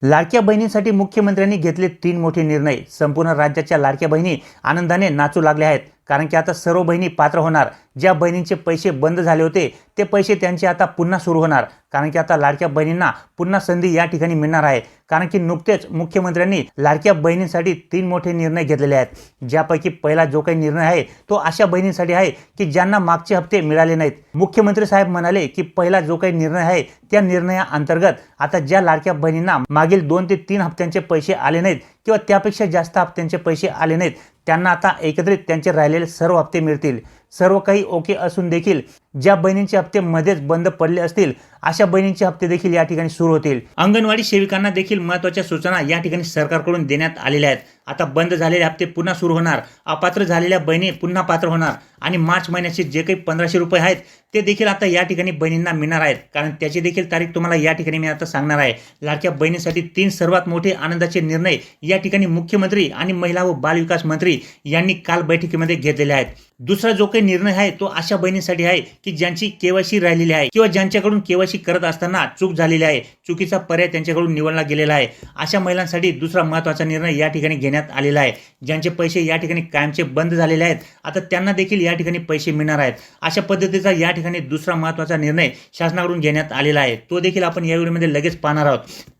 लाडक्या बहिणींसाठी मुख्यमंत्र्यांनी घेतले 3 मोठे निर्णय। संपूर्ण राज्याच्या लाडक्या बहिणी आनंदाने नाचू लागल्या आहेत, कारण की आता सर्व बहिणी पात्र होणार। ज्या बहिणींचे पैसे बंद झाले होते ते पैसे त्यांचे आता पुन्हा सुरू होणार, कारण की आता लाडक्या बहिणींना पुन्हा संधी या ठिकाणी मिळणार आहे। कारण की नुकतेच मुख्यमंत्र्यांनी लाडक्या बहिणींसाठी 3 मोठे निर्णय घेतलेले आहेत, ज्यापैकी पहिला जो काही निर्णय आहे तो अशा बहिणींसाठी आहे की ज्यांना मागचे हप्ते मिळाले नाहीत। मुख्यमंत्री साहेब म्हणाले की पहिला जो काही निर्णय आहे त्या निर्णयाअंतर्गत आता ज्या लाडक्या बहिणींना मागील 2 ते 3 हप्त्यांचे पैसे आले नाहीत किंवा त्यापेक्षा जास्त हप्त्यांचे पैसे आले नाहीत, त्यांना आता एकत्रित त्यांचे राहिलेले सर्व हप्ते मिळतील। सर्व काही ओके असून देखील ज्या बहिणींचे हप्ते मध्येच बंद पडले असतील अशा बहिणींचे हप्ते देखील या ठिकाणी सुरू होतील। अंगणवाडी सेविकांना देखील महत्त्वाच्या सूचना या ठिकाणी सरकारकडून देण्यात आलेल्या आहेत। आता बंद झालेले हप्ते पुन्हा सुरू होणार, अपात्र झालेल्या बहिणी पुन्हा पात्र होणार आणि मार्च महिन्याचे जे काही 1500 रुपये आहेत ते देखील आता या ठिकाणी बहिणींना मिळणार आहेत, कारण त्याची देखील तारीख तुम्हाला या ठिकाणी मी आता सांगणार आहे। लाडक्या बहिणीसाठी 3 सर्वात मोठे आनंदाचे निर्णय या ठिकाणी मुख्यमंत्री आणि महिला व बालविकास मंत्री यांनी काल बैठकीमध्ये घेतलेले आहेत। दुसरा जो काही निर्णय आहे तो अशा बहिणींसाठी आहे की ज्यांची केवायसी राहिलेली आहे किंवा ज्यांच्याकडून केवायसी करत असताना चूक झालेली आहे, चुकीचा पर्याय त्यांच्याकडून निवडला गेलेला आहे, अशा महिलांसाठी दुसरा महत्त्वाचा निर्णय या ठिकाणी घेण्यात आलेला आहे। ज्यांचे पैसे या ठिकाणी कायमचे बंद झालेले आहेत आता त्यांना देखील या ठिकाणी पैसे मिळणार आहेत। अशा पद्धतीचा या ठिकाणी दुसरा महत्त्वाचा निर्णय शासनाकडून घेण्यात आलेला आहे, तो देखील आपण या व्हिडिओमध्ये लगेच पाहणार आहोत।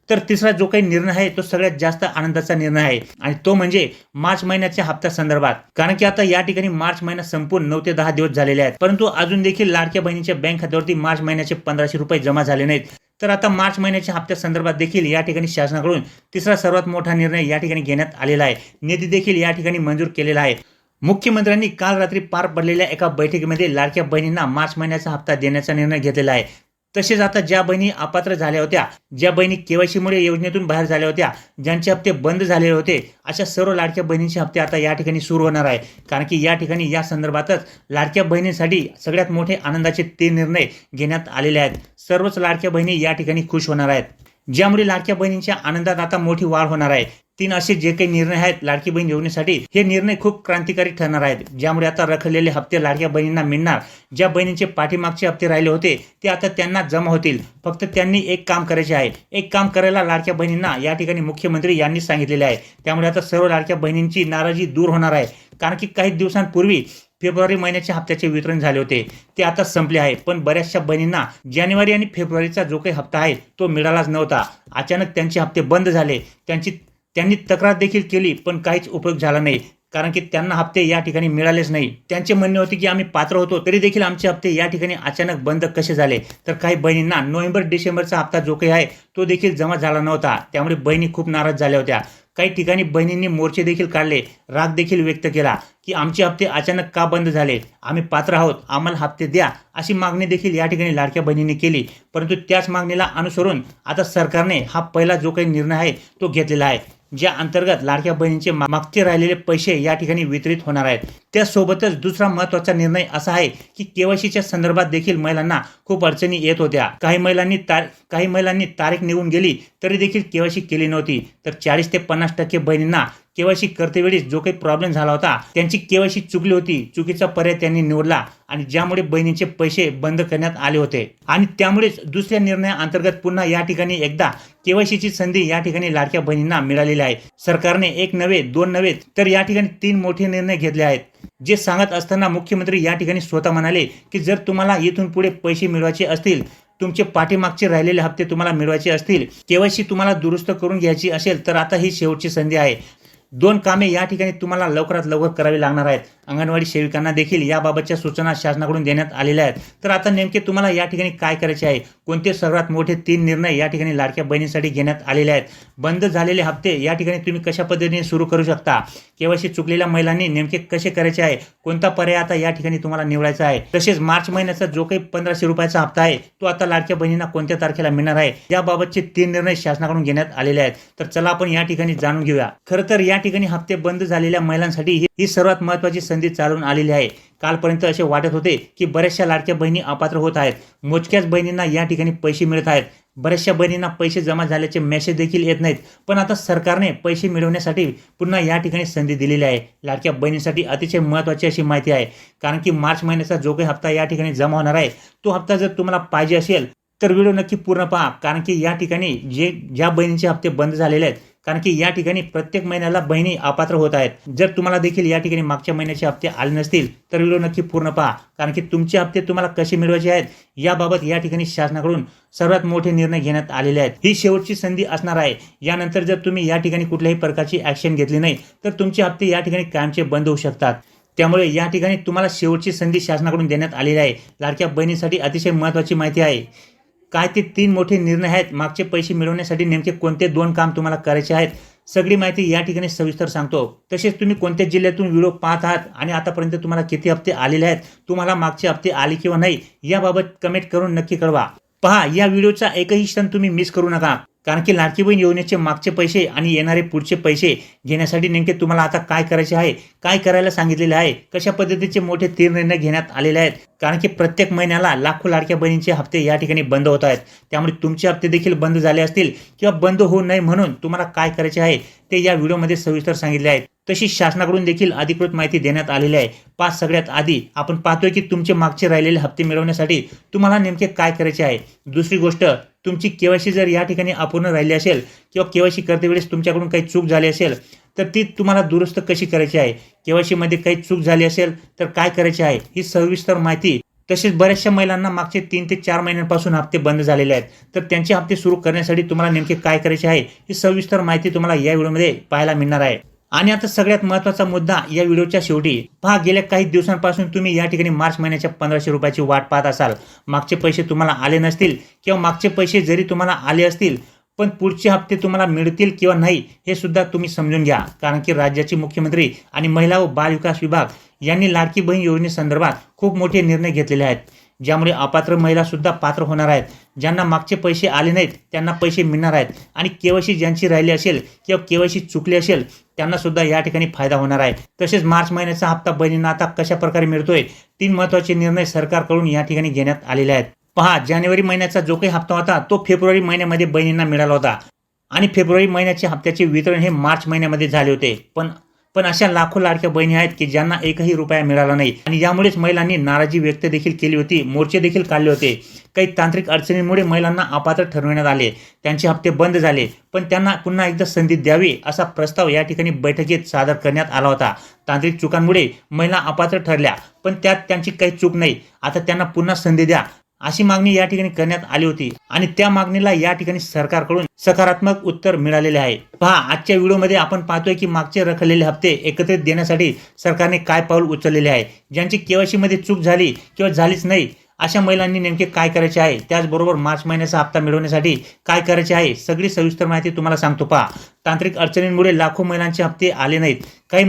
तर तिसरा जो काही निर्णय आहे तो सगळ्यात जास्त आनंदाचा निर्णय आहे आणि तो म्हणजे मार्च महिन्याच्या हप्त्या संदर्भात। कारण की आता या ठिकाणी मार्च महिना संपून 9 ते 10 दिवस झालेले आहेत, परंतु अजून देखील लाडक्या बहिणीच्या बँक खात्यावरती मार्च महिन्याचे 1500 रुपये जमा झाले नाहीत। तर आता मार्च महिन्याच्या हप्त्या संदर्भात देखील या ठिकाणी शासनाकडून तिसरा सर्वात मोठा निर्णय या ठिकाणी घेण्यात आलेला आहे। निधी देखील या ठिकाणी मंजूर केलेला आहे। मुख्यमंत्र्यांनी काल रात्री पार पडलेल्या एका बैठकीमध्ये लाडक्या बहिणींना मार्च महिन्याचा हप्ता देण्याचा निर्णय घेतलेला आहे। तसेच आता ज्या बहिणी अपात्र झाल्या होत्या, ज्या बहिणी केवायसीमुळे योजनेतून बाहेर झाल्या होत्या, ज्यांचे हप्ते बंद झालेले होते, अशा सर्व लाडक्या बहिणींचे हप्ते आता या ठिकाणी सुरू होणार आहे। कारण की या ठिकाणी या संदर्भातच लाडक्या बहिणींसाठी सगळ्यात मोठे आनंदाचे 3 निर्णय घेण्यात आलेले आहेत। सर्वच लाडक्या बहिणी या ठिकाणी खुश होणार आहेत, ज्यामुळे लाडक्या बहिणींच्या आनंदात आता मोठी वाढ होणार आहे। 3 असे जे काही निर्णय आहेत लाडकी बहीण योजनेसाठी, हे निर्णय खूप क्रांतिकारी ठरणार आहेत, ज्यामुळे आता रखडलेले हप्ते लाडक्या बहिणींना मिळणार। ज्या बहिणींचे पाठीमागचे हप्ते राहिले होते ते आता त्यांना जमा होतील। फक्त त्यांनी एक काम करायचे आहे, एक काम करायला लाडक्या बहिणींना या ठिकाणी मुख्यमंत्री यांनी सांगितलेले आहे। त्यामुळे आता सर्व लाडक्या बहिणींची नाराजी दूर होणार आहे। कारण की काही दिवसांपूर्वी फेब्रुवारी महिन्याच्या हप्त्याचे वितरण झाले होते, ते आता संपले आहे, पण बऱ्याचशा बहिणींना जानेवारी आणि फेब्रुवारीचा जो काही हप्ता आहे तो मिळालाच नव्हता। अचानक त्यांचे हप्ते बंद झाले, त्यांनी तक्रार देखील केली, पण काहीच उपयोग झाला नाही, कारण की त्यांना हप्ते या ठिकाणी मिळालेच नाही। त्यांचे म्हणणे होते की आम्ही पात्र होतो तरी देखील आमचे हप्ते या ठिकाणी अचानक बंद कसे झाले। तर काही बहिणींना नोव्हेंबर डिसेंबरचा हप्ता जो काही आहे तो देखील जमा झाला नव्हता, त्यामुळे बहिणी खूप नाराज झाल्या होत्या। काही ठिकाणी बहिणींनी मोर्चे देखील काढले, राग देखील व्यक्त केला की आमचे हप्ते अचानक का बंद झाले, आम्ही पात्र आहोत, आम्हाला हप्ते द्या, अशी मागणी देखील या ठिकाणी लाडक्या बहिणींनी केली। परंतु त्याच मागणीला अनुसरून आता सरकारने हा पहिला जो काही निर्णय आहे तो घेतलेला आहे, ज्या अंतर्गत लाडक्या बहिणींचे मागचे राहिलेले पैसे या ठिकाणी वितरित होणार आहेत। त्यासोबतच दुसरा महत्त्वाचा निर्णय असा आहे की केवायसीच्या संदर्भात देखील महिलांना खूप अडचणी येत होत्या। काही महिलांनी तारीख निघून गेली तरी देखील केवायसी केली नव्हती। तर 40 ते 50% बहिणींना केवायसी करतेवेळी जो काही प्रॉब्लेम झाला होता, त्यांची केवायसी चुकली होती, चुकीचा पर्याय त्यांनी निवडला आणि ज्यामुळे बहिणींचे पैसे बंद करण्यात आले होते। आणि त्यामुळेच दुसऱ्या निर्णयाअंतर्गत पुन्हा या ठिकाणी एकदा केवायसीची संधी या ठिकाणी लाडक्या बहिणींना मिळालेली आहे। सरकारने 1 नव्हे 2 नव्हे तर या ठिकाणी 3 मोठे निर्णय घेतले आहेत, जे सांगत असताना मुख्यमंत्री या ठिकाणी स्वतः म्हणाले की जर तुम्हाला इथून पुढे पैसे मिळवायचे असतील, तुमचे पाठीमागचे राहिलेले हप्ते तुम्हाला मिळवायचे असतील, केवायसी तुम्हाला दुरुस्त करून घ्यायची असेल, तर आता ही शेवटची संधी आहे। 2 कामे या ठिकाणी तुम्हाला लवकरात लवकर करावी लागणार आहेत। अंगणवाडी सेविकांना देखील याबाबतच्या सूचना शासनाकडून देण्यात आलेल्या आहेत। तर आता नेमके तुम्हाला या ठिकाणी काय करायचे आहे, कोणते सर्वात मोठे 3 निर्णय या ठिकाणी लाडक्या बहिणींसाठी घेण्यात आलेले आहेत, बंद झालेले हप्ते या ठिकाणी तुम्ही कशा पद्धतीने सुरू करू शकता, केवायसी चुकलेल्या महिलांनी नेमके कसे करायचे आहे, कोणता पर्याय आता या ठिकाणी तुम्हाला निवडायचा आहे, तसेच मार्च महिन्याचा जो काही 1500 रुपयाचा हप्ता आहे तो आता लाडक्या बहिणींना कोणत्या तारखेला मिळणार आहे, याबाबतचे 3 निर्णय शासनाकडून घेण्यात आलेले आहेत। तर चला आपण या ठिकाणी जाणून घेऊया। खरं तर या ठिकाणी हप्ते बंद झालेल्या महिलांसाठी ही सर्वात महत्त्वाची संधी चालून आलेली आहे। कालपर्यंत असे वाटत होते की बऱ्याचशा लाडक्या बहिणी अपात्र होत आहेत, मोजक्याच बहिणींना या ठिकाणी पैसे मिळत आहेत, बऱ्याचशा बहिणींना पैसे जमा झाल्याचे मेसेज देखील येत नाहीत। पण आता सरकारने पैसे मिळवण्यासाठी पुन्हा या ठिकाणी संधी दिलेली आहे। लाडक्या बहिणींसाठी अतिशय महत्त्वाची अशी माहिती आहे, कारण की मार्च महिन्याचा जो काही हप्ता या ठिकाणी जमा होणार आहे तो हप्ता जर तुम्हाला पाहिजे असेल तर व्हिडिओ नक्की पूर्ण पहा, कारण की या ठिकाणी ज्या बहिणींचे हप्ते बंद झालेले आहेत, कारण की या ठिकाणी प्रत्येक महिन्याला बहिणी अपात्र होत आहेत. जर तुम्हाला देखील या ठिकाणी मागच्या महिन्याचे हप्ते आले नसतील तर व्हिडिओ नक्की पूर्ण पहा, कारण की तुमचे हप्ते तुम्हाला कसे मिळवायचे आहेत याबाबत या ठिकाणी शासनाकडून सर्वात मोठे निर्णय घेण्यात आलेले आहेत. ही शेवटची संधी असणार आहे. यानंतर जर तुम्ही या ठिकाणी कुठल्याही प्रकारची ॲक्शन घेतली नाही तर तुमचे हप्ते या ठिकाणी कायमचे बंद होऊ शकतात. त्यामुळे या ठिकाणी तुम्हाला शेवटची संधी शासनाकडून देण्यात आलेली आहे. लाडक्या बहिणीसाठी अतिशय महत्त्वाची माहिती आहे. काय ते 3 मोठे निर्णय आहेत, मागचे पैसे मिळवण्यासाठी नेमके कोणते 2 काम तुम्हाला करायचे आहेत, सगळी माहिती या ठिकाणी सविस्तर सांगतो. तसेच तुम्ही कोणत्या जिल्ह्यातून व्हिडिओ पाहत आहात आणि आतापर्यंत तुम्हाला किती हप्ते आलेले आहेत, तुम्हाला मागचे हप्ते आले किंवा नाही याबाबत कमेंट करून नक्की कळवा. पहा, या व्हिडिओचा एकही क्षण तुम्ही मिस करू नका, कारण की लाडकी बहीण योजनेचे मागचे पैसे आणि येणारे पुढचे पैसे घेण्यासाठी नेमके तुम्हाला आता काय करायचे आहे, काय करायला सांगितलेले आहे, कशा पद्धतीचे मोठे 3 निर्णय घेण्यात आलेले आहेत. कारण की प्रत्येक महिन्याला लाखो लाडक्या बहिणींचे हप्ते या ठिकाणी बंद होत आहेत. त्यामुळे तुमचे हप्ते देखील बंद झाले असतील किंवा बंद होऊ नये म्हणून तुम्हाला काय करायचे आहे ते या व्हिडिओमध्ये सविस्तर सांगितले आहे. तशीच शासनाकडून देखील अधिकृत माहिती देण्यात आलेली आहे. सगळ्यात आधी आपण पाहतोय की तुमचे मागचे राहिलेले हप्ते मिळवण्यासाठी तुम्हाला नेमके काय करायचे आहे. दुसरी गोष्ट, तुमची केवायसी जर या ठिकाणी अपूर्ण राहिली असेल किंवा केवायसी करते वेळेस तुमच्याकडून काही चूक झाली असेल तर ती तुम्हाला दुरुस्त कशी करायची आहे, केवायसीमध्ये काही चूक झाली असेल तर काय करायचे आहे, ही सविस्तर माहिती. तसेच बऱ्याचशा महिलांना मागचे 3 ते 4 महिन्यांपासून हप्ते बंद झालेले आहेत, तर त्यांचे हप्ते सुरू करण्यासाठी तुम्हाला नेमके काय करायचे आहे ही सविस्तर माहिती तुम्हाला या व्हिडिओमध्ये पाहायला मिळणार आहे. आणि आता सगळ्यात महत्त्वाचा मुद्दा या व्हिडिओच्या शेवटी पहा. गेल्या काही दिवसांपासून तुम्ही या ठिकाणी मार्च महिन्याच्या 1500 रुपयाची वाट पाहत असाल. मागचे पैसे तुम्हाला आले नसतील किंवा मागचे पैसे जरी तुम्हाला आले असतील पण पुढचे हप्ते तुम्हाला मिळतील किंवा नाही हे सुद्धा तुम्ही समजून घ्या. कारण की राज्याचे मुख्यमंत्री आणि महिला व बाल विकास विभाग यांनी लाडकी बहीण योजनेसंदर्भात खूप मोठे निर्णय घेतलेले आहेत, ज्यामुळे अपात्र महिला सुद्धा पात्र होणार आहेत. ज्यांना मागचे पैसे आले नाहीत त्यांना पैसे मिळणार आहेत आणि केवायसी ज्यांची राहिली असेल किंवा केवायसी चुकली असेल त्यांना सुद्धा या ठिकाणी फायदा होणार आहे. तसेच मार्च महिन्याचा हप्ता बहिणींना आता कशा प्रकारे मिळतोय, 3 महत्त्वाचे निर्णय सरकारकडून या ठिकाणी घेण्यात आलेले आहेत. पहा, जानेवारी महिन्याचा जो काही हप्ता होता तो फेब्रुवारी महिन्यामध्ये बहिणींना मिळाला होता आणि फेब्रुवारी महिन्याच्या हप्त्याचे वितरण हे मार्च महिन्यामध्ये झाले होते. पण अशा लाखो लाडक्या बहिणी आहेत की ज्यांना एकही रुपया मिळाला नाही आणि यामुळेच महिलांनी नाराजी व्यक्त देखील केली होती, मोर्चे देखील काढले होते. काही तांत्रिक अडचणींमुळे महिलांना अपात्र ठरविण्यात आले, त्यांचे हप्ते बंद झाले, पण त्यांना पुन्हा एकदा संधी द्यावी असा प्रस्ताव या ठिकाणी बैठकीत सादर करण्यात आला होता. तांत्रिक चुकांमुळे महिला अपात्र ठरल्या, पण त्यात त्यांची काही चूक नाही, आता त्यांना पुन्हा संधी द्या अशी मागणी या ठिकाणी करण्यात आली होती आणि त्या मागणीला या ठिकाणी सरकारकडून सकारात्मक उत्तर मिळालेले आहे. पहा, आजच्या व्हिडिओमध्ये आपण पाहतोय की मागचे रखडलेले हप्ते एकत्रित देण्यासाठी सरकारने काय पाऊल उचललेले आहे. ज्यांची केवायसी मध्ये चूक झाली किंवा झालीच नाही अशा महिलांनी नेमके काय करायचे आहे, त्याचबरोबर मार्च महिन्याचा हप्ता मिळवण्यासाठी काय करायचे आहे, सगळी सविस्तर माहिती तुम्हाला सांगतो. पहा, तांत्रिक अडचणींमुळे लाखो महिलांचे हप्ते आले नाहीत. काही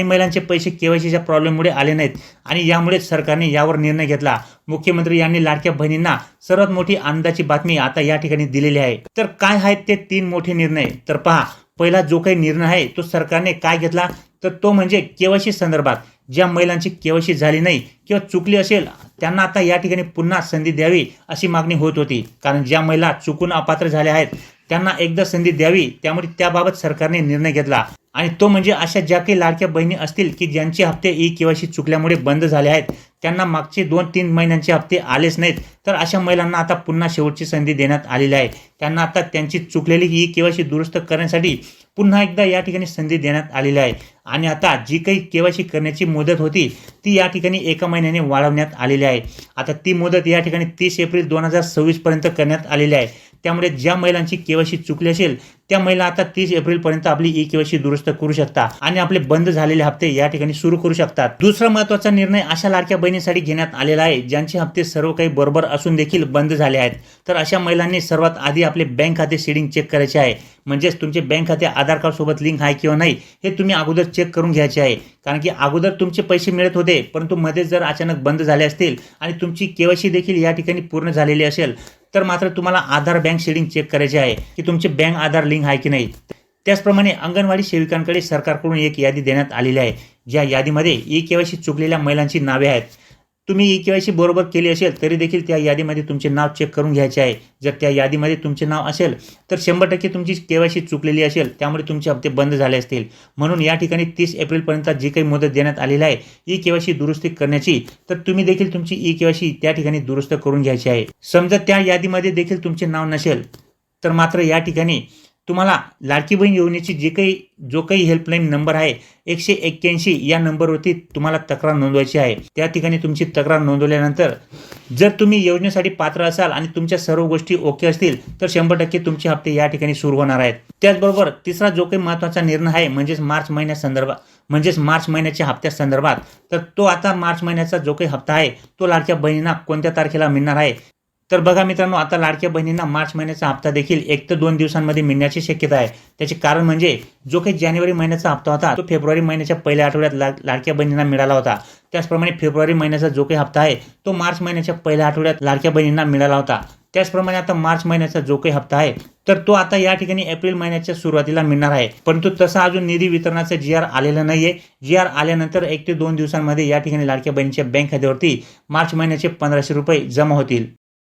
महिलांचे पैसे केवायसीच्या प्रॉब्लेममुळे आले नाहीत आणि यामुळे सरकारने यावर निर्णय घेतला. मुख्यमंत्री यांनी लाडक्या बहिणींना सर्वात मोठी आनंदाची बातमी आता या ठिकाणी दिलेली आहे. तर काय आहेत ते 3 मोठे निर्णय, तर पहा, पहिला जो काही निर्णय आहे तो सरकारने काय घेतला तर तो म्हणजे केवायसी संदर्भात. ज्या महिलांची केवायसी झाली नाही किंवा चुकली असेल त्यांना आता या ठिकाणी पुन्हा संधी द्यावी अशी मागणी होत होती. कारण ज्या महिला चुकून अपात्र झाल्या आहेत त्यांना एकदा संधी द्यावी, त्यामुळे त्याबाबत सरकारने निर्णय घेतला आणि तो म्हणजे अशा ज्या काही लाडक्या बहिणी असतील की ज्यांचे हप्ते ई-केवायसी चुकल्यामुळे बंद झाले आहेत, त्यांना मागचे 2-3 महिन्यांचे हप्ते आलेच नाहीत, तर अशा महिलांना आता पुन्हा शेवटची संधी देण्यात आलेली आहे. त्यांना आता त्यांची चुकलेली ई-केवायसी दुरुस्त करण्यासाठी पुन्हा एकदा या ठिकाणी संधी देण्यात आलेली आहे आणि आता जी काही केवायसी करण्याची मुदत होती ती या ठिकाणी 1 महिन्याने वाढवण्यात आलेली आहे. आता ती मुदत या ठिकाणी 30 एप्रिल 2026 पर्यंत करण्यात आलेली आहे. त्यामुळे ज्या महिलांची केवायसी चुकली असेल त्या महिला आता 30 एप्रिलपर्यंत आपली ई-केवायसी दुरुस्त करू शकता आणि आपले बंद झालेले हप्ते या ठिकाणी सुरू करू शकतात. दुसरा महत्त्वाचा निर्णय अशा लाडक्या बहिणींसाठी घेण्यात आलेला आहे ज्यांचे हप्ते सर्व काही बरोबर असून देखील बंद झाले आहेत. तर अशा महिलांनी सर्वात आधी आपले बँक खाते सीडिंग चेक करायचे आहे. म्हणजेच तुमचे बँक खाते आधार कार्ड सोबत लिंक आहे किंवा नाही हे तुम्ही अगोदर चेक करून घ्यायचे आहे. कारण की अगोदर तुमचे पैसे मिळत होते, परंतु मध्ये जर अचानक बंद झाले असतील आणि तुमची केवायसी देखील या ठिकाणी पूर्ण झालेली असेल तर मात्र तुम्हाला आधार बँक सीडिंग चेक करायचे आहे की तुमचे बँक आधार लिंक आहे की नाही. त्याचप्रमाणे अंगणवाडी सेविकांकडे सरकारकडून एक यादी देण्यात आलेली आहे. ज्या यादीमध्ये ई-केवायसी चुकलेल्या महिलांची नावे आहेत. तुम्ही ई-के-वाय-सी बरोबर केली असेल तरी देखील त्या यादीमध्ये तुमचे नाव चेक करून घ्यायचे आहे. जर त्या यादीमध्ये तुमचे नाव असेल तर 100% तुमची के-वाय-सी चुकलेली असेल, त्यामुळे तुमचे हप्ते बंद झाले असतील. म्हणून या ठिकाणी 30 एप्रिलपर्यंत जी काही मुदत देण्यात आलेली आहे ई-के-वाय-सी दुरुस्ती करण्याची, तर तुम्ही देखील तुमची ई-के-वाय-सी त्या ठिकाणी दुरुस्त करून घ्यायची आहे. समजा त्या यादीमध्ये देखील तुमचे नाव नसेल तर मात्र या ठिकाणी तुम्हाला लाडकी बहीण योजनेची जो काही हेल्पलाईन नंबर आहे 181 या नंबरवरती तुम्हाला तक्रार नोंदवायची आहे. त्या ठिकाणी तुमची तक्रार नोंदवल्यानंतर जर तुम्ही योजनेसाठी पात्र असाल आणि तुमच्या सर्व गोष्टी ओके असतील तर 100% तुमचे हप्ते या ठिकाणी सुरू होणार आहेत. त्याचबरोबर तिसरा जो काही महत्त्वाचा निर्णय आहे म्हणजेच मार्च महिन्याच्या हप्त्यासंदर्भात, तर तो आता मार्च महिन्याचा जो काही हप्ता आहे तो लाडक्या बहिणींना कोणत्या तारखेला मिळणार आहे. तर बघा मित्रांनो, आता लाडक्या बहिणींना मार्च महिन्याचा हप्ता देखील 1 ते 2 दिवसांमध्ये मिळण्याची शक्यता आहे. त्याचे कारण म्हणजे जो काही जानेवारी महिन्याचा हप्ता होता तो फेब्रुवारी महिन्याच्या पहिल्या आठवड्यात लाडक्या बहिणींना मिळाला होता. त्याचप्रमाणे फेब्रुवारी महिन्याचा जो काही हप्ता आहे तो मार्च महिन्याच्या पहिल्या आठवड्यात लाडक्या बहिणींना मिळाला होता. त्याचप्रमाणे आता मार्च महिन्याचा जो काही हप्ता आहे तर तो आता या ठिकाणी एप्रिल महिन्याच्या सुरुवातीला मिळणार आहे. परंतु तसा अजून निधी वितरणाचा GR आलेला नाहीये. GR आल्यानंतर 1 ते 2 दिवसांमध्ये या ठिकाणी लाडक्या बहिणीच्या बँक खात्यावरती मार्च महिन्याचे 1500 रुपये जमा होतील.